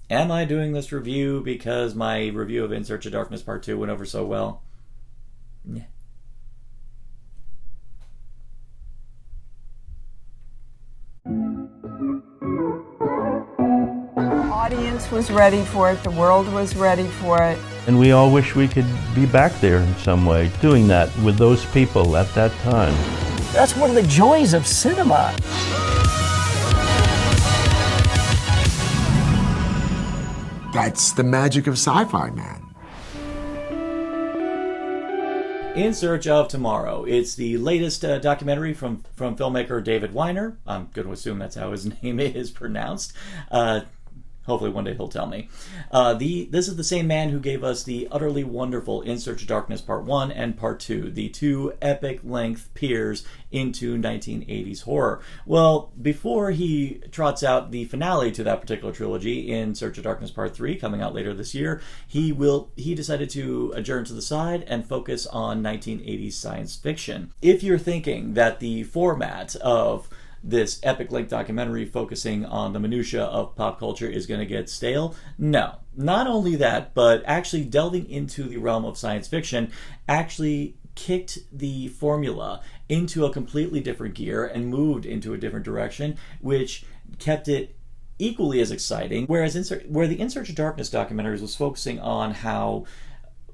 Am I doing this review because my review of In Search of Darkness Part 2 went over so well? Yeah. Audience was ready for it, the world was ready for it. And we all wish we could be back there in some way, doing that with those people at that time. That's one of the joys of cinema. That's the magic of sci-fi, man. In Search of Tomorrow. It's the latest documentary from filmmaker David Weiner. I'm going to assume that's how his name is pronounced. Hopefully one day he'll tell me. This is the same man who gave us the utterly wonderful In Search of Darkness Part 1 and Part 2, the two epic-length peers into 1980s horror. Well, before he trots out the finale to that particular trilogy, In Search of Darkness Part 3, coming out later this year, he decided to adjourn to the side and focus on 1980s science fiction. If you're thinking that the format of this epic-length documentary focusing on the minutia of pop culture is going to get stale, no. Not only that, but actually delving into the realm of science fiction actually kicked the formula into a completely different gear and moved into a different direction, which kept it equally as exciting. Whereas where the In Search of Darkness documentaries was focusing on how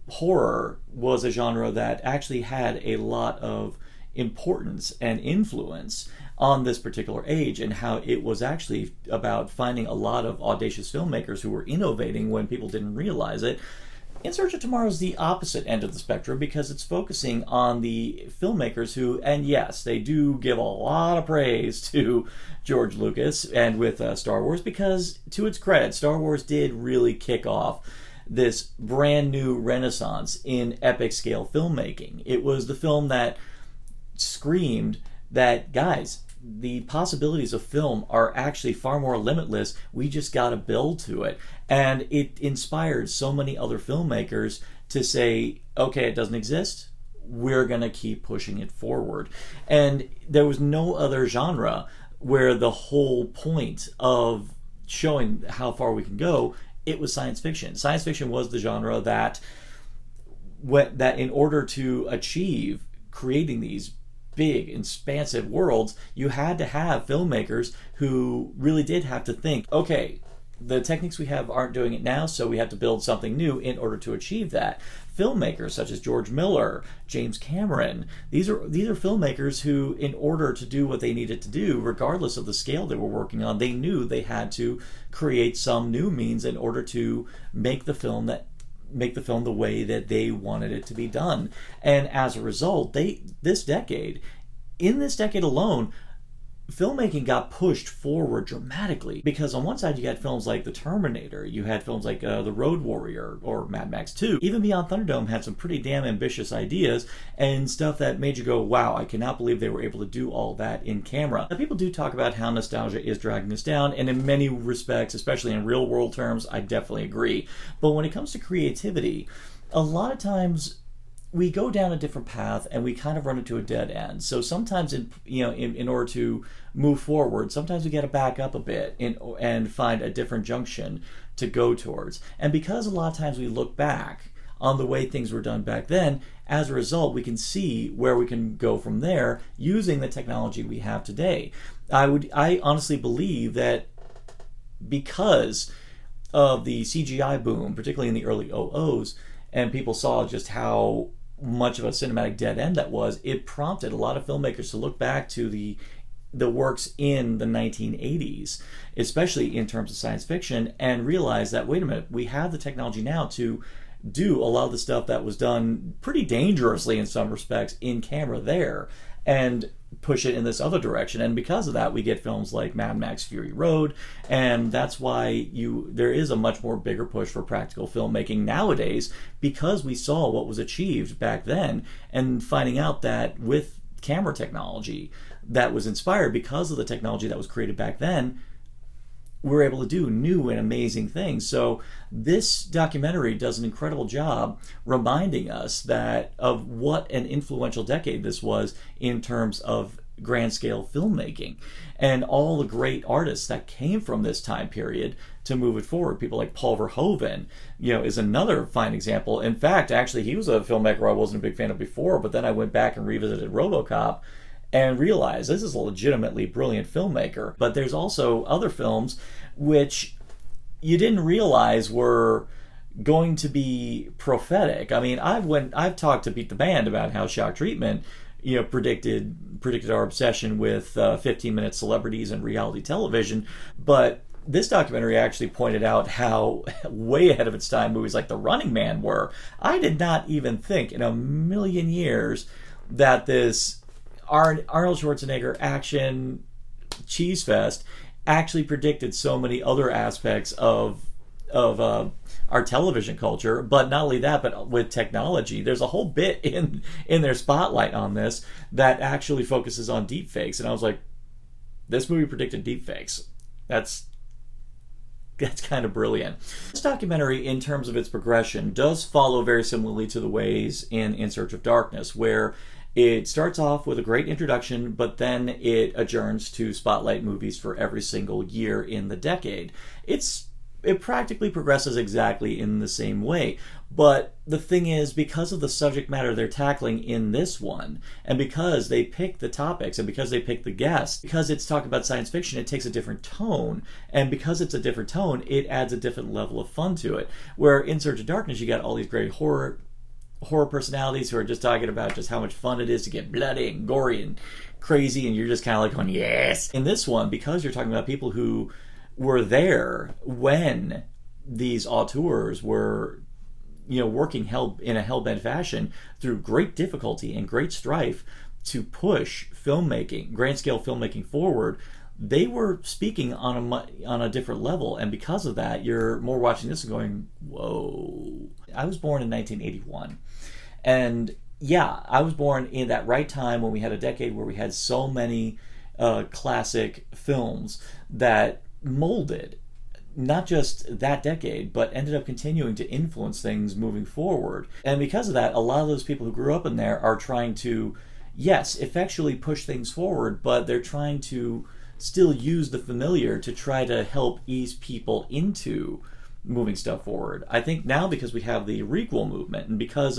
horror was a genre that actually had a lot of importance and influence on this particular age, and how it was actually about finding a lot of audacious filmmakers who were innovating when people didn't realize it. In Search of Tomorrow is the opposite end of the spectrum because it's focusing on the filmmakers who, and yes, they do give a lot of praise to George Lucas and with Star Wars, because to its credit, Star Wars did really kick off this brand new renaissance in epic scale filmmaking. It was the film that screamed that, guys, the possibilities of film are actually far more limitless. We just got to build to it. And it inspired so many other filmmakers to say, okay, it doesn't exist. We're going to keep pushing it forward. And there was no other genre where the whole point of showing how far we can go, it was science fiction. Science fiction was the genre that in order to achieve creating these big, expansive worlds, you had to have filmmakers who really did have to think, okay, the techniques we have aren't doing it now, so we have to build something new in order to achieve that. Filmmakers such as George Miller, James Cameron, these are filmmakers who, in order to do what they needed to do, regardless of the scale they were working on, they knew they had to create some new means in order to make the film the way that they wanted it to be done. And as a result, in this decade alone, filmmaking got pushed forward dramatically, because on one side you had films like The Terminator, you had films like The Road Warrior or Mad Max 2. Even Beyond Thunderdome had some pretty damn ambitious ideas and stuff that made you go, wow, I cannot believe they were able to do all that in camera. Now, people do talk about how nostalgia is dragging us down, and in many respects, especially in real world terms, I definitely agree. But when it comes to creativity, a lot of times we go down a different path and we kind of run into a dead end. So sometimes in order to move forward, sometimes we got to back up a bit and find a different junction to go towards. And because a lot of times we look back on the way things were done back then, as a result, we can see where we can go from there using the technology we have today. I honestly believe that because of the CGI boom, particularly in the early '00s, and people saw just how much of a cinematic dead end that was, it prompted a lot of filmmakers to look back to the works in the 1980s, especially in terms of science fiction, and realize that, wait a minute, we have the technology now to do a lot of the stuff that was done pretty dangerously in some respects in camera there, and push it in this other direction. And because of that, we get films like Mad Max Fury Road, and that's why there is a much more bigger push for practical filmmaking nowadays, because we saw what was achieved back then, and finding out that with camera technology that was inspired because of the technology that was created back then, we're able to do new and amazing things. So this documentary does an incredible job reminding us of what an influential decade this was in terms of grand scale filmmaking, and all the great artists that came from this time period to move it forward. People like Paul Verhoeven, is another fine example. In fact, actually, he was a filmmaker I wasn't a big fan of before, but then I went back and revisited RoboCop and realized this is a legitimately brilliant filmmaker. But there's also other films which you didn't realize were going to be prophetic. I mean, I've talked to Beat the Band about how Shock Treatment, predicted our obsession with 15-minute celebrities and reality television, but this documentary actually pointed out how way ahead of its time movies like The Running Man were. I did not even think in a million years that this Arnold Schwarzenegger action cheese fest actually predicted so many other aspects of our television culture. But not only that, but with technology, there's a whole bit in their spotlight on this that actually focuses on deepfakes. And I was like, this movie predicted deepfakes. That's kind of brilliant. This documentary, in terms of its progression, does follow very similarly to the ways in Search of Darkness, where it starts off with a great introduction, but then it adjourns to spotlight movies for every single year in the decade. It practically progresses exactly in the same way. But the thing is, because of the subject matter they're tackling in this one, and because they pick the topics, and because they pick the guests, because it's talking about science fiction, it takes a different tone. And because it's a different tone, it adds a different level of fun to it. Where in Search of Darkness, you got all these great horror personalities who are just talking about just how much fun it is to get bloody and gory and crazy, and you're just kind of like going, yes. In this one, because you're talking about people who were there when these auteurs were, working in a hell-bent fashion through great difficulty and great strife to push filmmaking, grand-scale filmmaking forward, they were speaking on a different level. And because of that, you're more watching this and going, whoa. I was born in 1981. And yeah, I was born in that right time when we had a decade where we had so many classic films that molded not just that decade, but ended up continuing to influence things moving forward. And because of that, a lot of those people who grew up in there are trying to, yes, effectually push things forward, but they're trying to still use the familiar to try to help ease people into moving stuff forward. I think now, because we have the requel movement, and because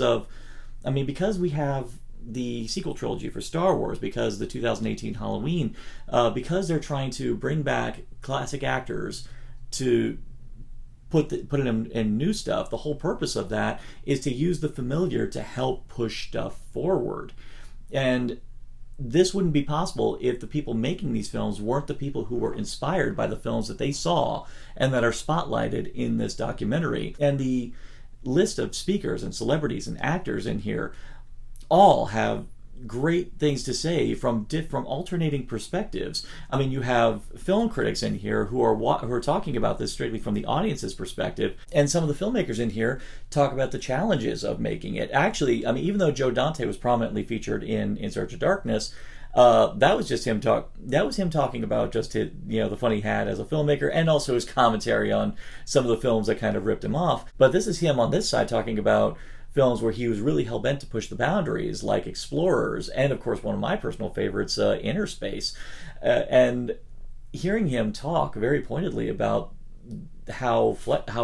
we have the sequel trilogy for Star Wars, because the 2018 Halloween, because they're trying to bring back classic actors to put in new stuff. The whole purpose of that is to use the familiar to help push stuff forward. And this wouldn't be possible if the people making these films weren't the people who were inspired by the films that they saw and that are spotlighted in this documentary. And the list of speakers and celebrities and actors in here all have great things to say from alternating perspectives. I mean, you have film critics in here who are talking about this strictly from the audience's perspective, and some of the filmmakers in here talk about the challenges of making it. Actually, I mean, even though Joe Dante was prominently featured in Search of Darkness, that was just him talking about just his, the fun he had as a filmmaker, and also his commentary on some of the films that kind of ripped him off. But this is him on this side talking about films where he was really hell-bent to push the boundaries, like Explorers, and of course one of my personal favorites, Inner Space. And hearing him talk very pointedly about how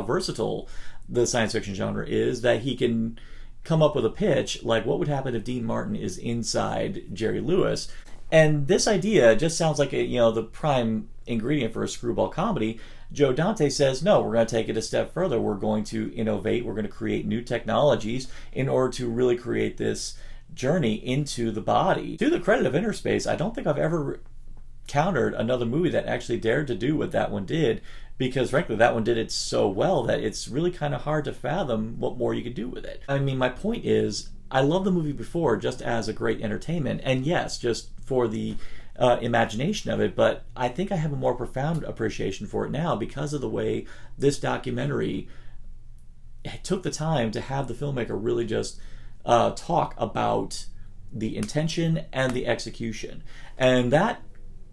versatile the science fiction genre is, that he can come up with a pitch like, what would happen if Dean Martin is inside Jerry Lewis? And this idea just sounds like the prime ingredient for a screwball comedy. Joe Dante says, no, we're going to take it a step further. We're going to innovate. We're going to create new technologies in order to really create this journey into the body. To the credit of Inner Space, I don't think I've ever countered another movie that actually dared to do what that one did, because frankly, that one did it so well that it's really kind of hard to fathom what more you could do with it. I mean, my point is, I love the movie before just as a great entertainment, and yes, just for the imagination of it, but I think I have a more profound appreciation for it now because of the way this documentary took the time to have the filmmaker really just talk about the intention and the execution. And that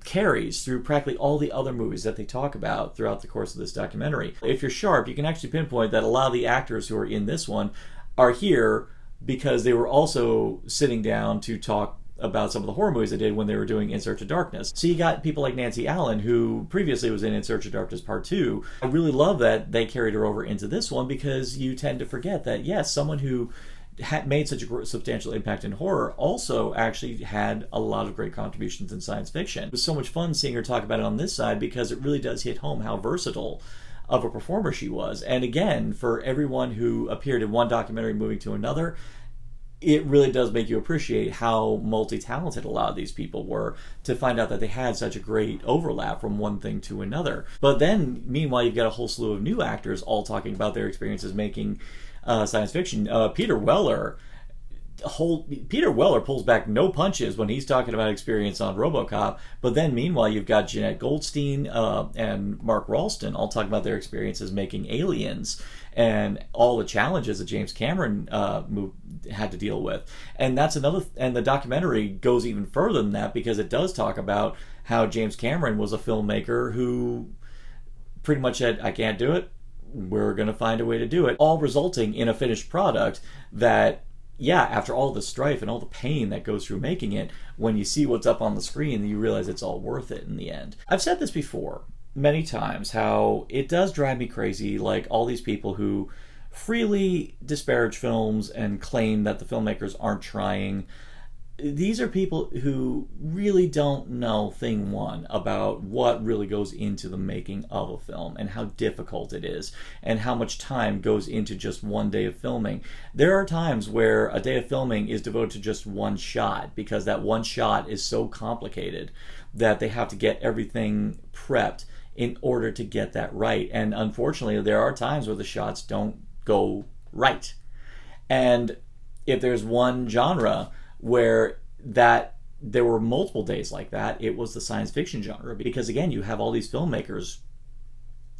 carries through practically all the other movies that they talk about throughout the course of this documentary. If you're sharp, you can actually pinpoint that a lot of the actors who are in this one are here because they were also sitting down to talk about some of the horror movies they did when they were doing In Search of Darkness. So you got people like Nancy Allen, who previously was in Search of Darkness Part 2. I really love that they carried her over into this one, because you tend to forget that, yes, someone who had made such a substantial impact in horror also actually had a lot of great contributions in science fiction. It was so much fun seeing her talk about it on this side, because it really does hit home how versatile of a performer she was. And again, for everyone who appeared in one documentary moving to another, it really does make you appreciate how multi-talented a lot of these people were, to find out that they had such a great overlap from one thing to another. But then, meanwhile, you've got a whole slew of new actors all talking about their experiences making science fiction. Peter Weller pulls back no punches when he's talking about experience on RoboCop. But then, meanwhile, you've got Jeanette Goldstein and Mark Ralston all talking about their experiences making Aliens and all the challenges that James Cameron had to deal with. And that's another. And the documentary goes even further than that, because it does talk about how James Cameron was a filmmaker who pretty much said, "I can't do it. We're going to find a way to do it," all resulting in a finished product that, yeah, after all the strife and all the pain that goes through making it, when you see what's up on the screen, you realize it's all worth it in the end. I've said this before many times, how it does drive me crazy, like all these people who freely disparage films and claim that the filmmakers aren't trying. These are people who really don't know thing one about what really goes into the making of a film, and how difficult it is, and how much time goes into just one day of filming. There are times where a day of filming is devoted to just one shot, because that one shot is so complicated that they have to get everything prepped in order to get that right. And unfortunately, there are times where the shots don't go right. And if there's one genre where there were multiple days like that, it was the science fiction genre, because again, you have all these filmmakers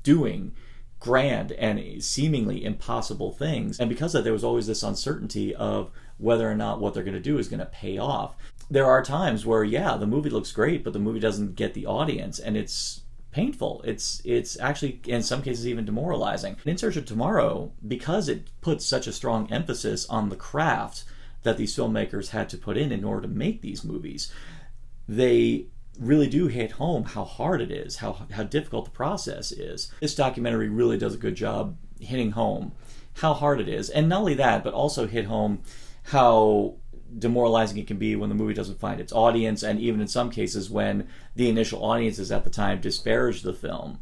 doing grand and seemingly impossible things, and because of that, there was always this uncertainty of whether or not what they're going to do is going to pay off. There are times where, yeah, the movie looks great, but the movie doesn't get the audience, and it's painful. It's actually, in some cases, even demoralizing. In Search of Tomorrow, because it puts such a strong emphasis on the craft that these filmmakers had to put in order to make these movies, they really do hit home how hard it is, how difficult the process is. This documentary really does a good job hitting home how hard it is. And not only that, but also hit home how demoralizing it can be when the movie doesn't find its audience, and even in some cases when the initial audiences at the time disparage the film.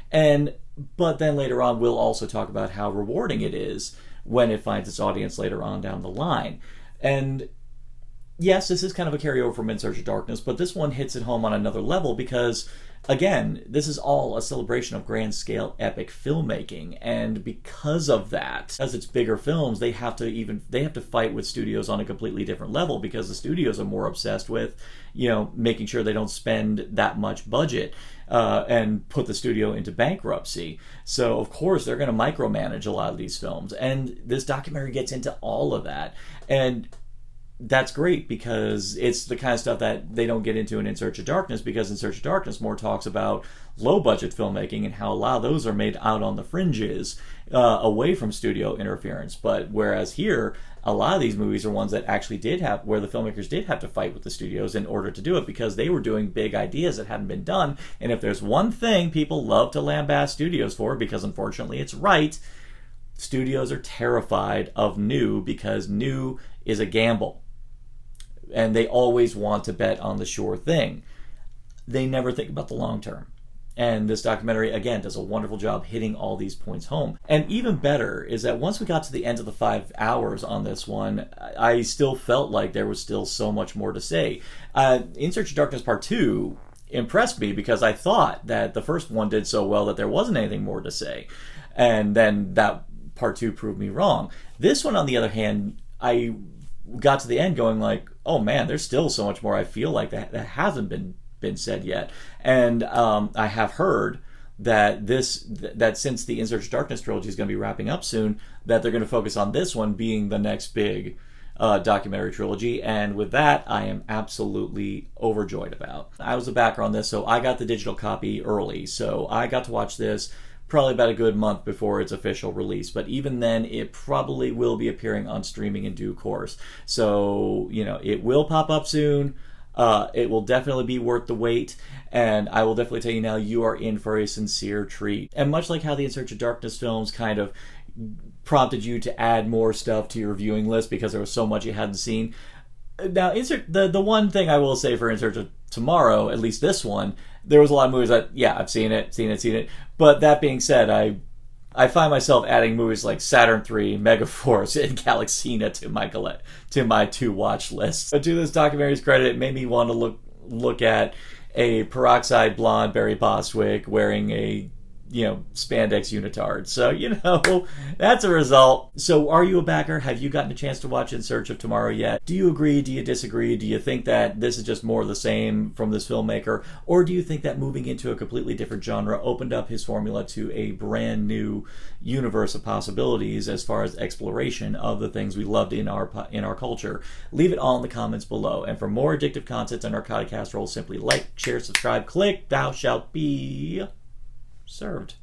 But then later on, we'll also talk about how rewarding it is when it finds its audience later on down the line. And yes, this is kind of a carryover from In Search of Darkness, but this one hits it home on another level, because again, this is all a celebration of grand scale epic filmmaking, and because of that, as it's bigger films, they have to fight with studios on a completely different level, because the studios are more obsessed with, making sure they don't spend that much budget and put the studio into bankruptcy. So of course they're going to micromanage a lot of these films, and this documentary gets into all of that. And that's great, because it's the kind of stuff that they don't get into in Search of Darkness, because In Search of Darkness more talks about low-budget filmmaking and how a lot of those are made out on the fringes, away from studio interference. But whereas here, a lot of these movies are ones that actually where the filmmakers did have to fight with the studios in order to do it, because they were doing big ideas that hadn't been done. And if there's one thing people love to lambast studios for, because unfortunately it's right, studios are terrified of new, because new is a gamble. And they always want to bet on the sure thing. They never think about the long term. And this documentary, again, does a wonderful job hitting all these points home. And even better is that once we got to the end of the 5 hours on this one, I still felt like there was still so much more to say. In Search of Darkness Part 2 impressed me, because I thought that the first one did so well that there wasn't anything more to say. And then that Part 2 proved me wrong. This one, on the other hand, I got to the end going like, oh man, there's still so much more I feel like that hasn't been said yet. And I have heard that since the In Search of Darkness trilogy is going to be wrapping up soon, that they're going to focus on this one being the next big documentary trilogy. And with that, I am absolutely overjoyed about. I was a backer on this, so I got the digital copy early, so I got to watch this probably about a good month before its official release. But even then, it probably will be appearing on streaming in due course. So, it will pop up soon. It will definitely be worth the wait. And I will definitely tell you now, you are in for a sincere treat. And much like how the In Search of Darkness films kind of prompted you to add more stuff to your viewing list because there was so much you hadn't seen. Now, the one thing I will say for In Search of Tomorrow, at least this one, there was a lot of movies that, yeah, I've seen it. But that being said, I find myself adding movies like Saturn III, Megaforce, and Galaxina to my to-watch list. But to this documentary's credit, it made me want to look at a peroxide blonde Barry Bostwick wearing a spandex unitard. So, that's a result. So are you a backer? Have you gotten a chance to watch In Search of Tomorrow yet? Do you agree? Do you disagree? Do you think that this is just more of the same from this filmmaker? Or do you think that moving into a completely different genre opened up his formula to a brand new universe of possibilities as far as exploration of the things we loved in our culture? Leave it all in the comments below. And for more addictive content on Narcotic Casserole, simply like, share, subscribe, click, thou shalt be served.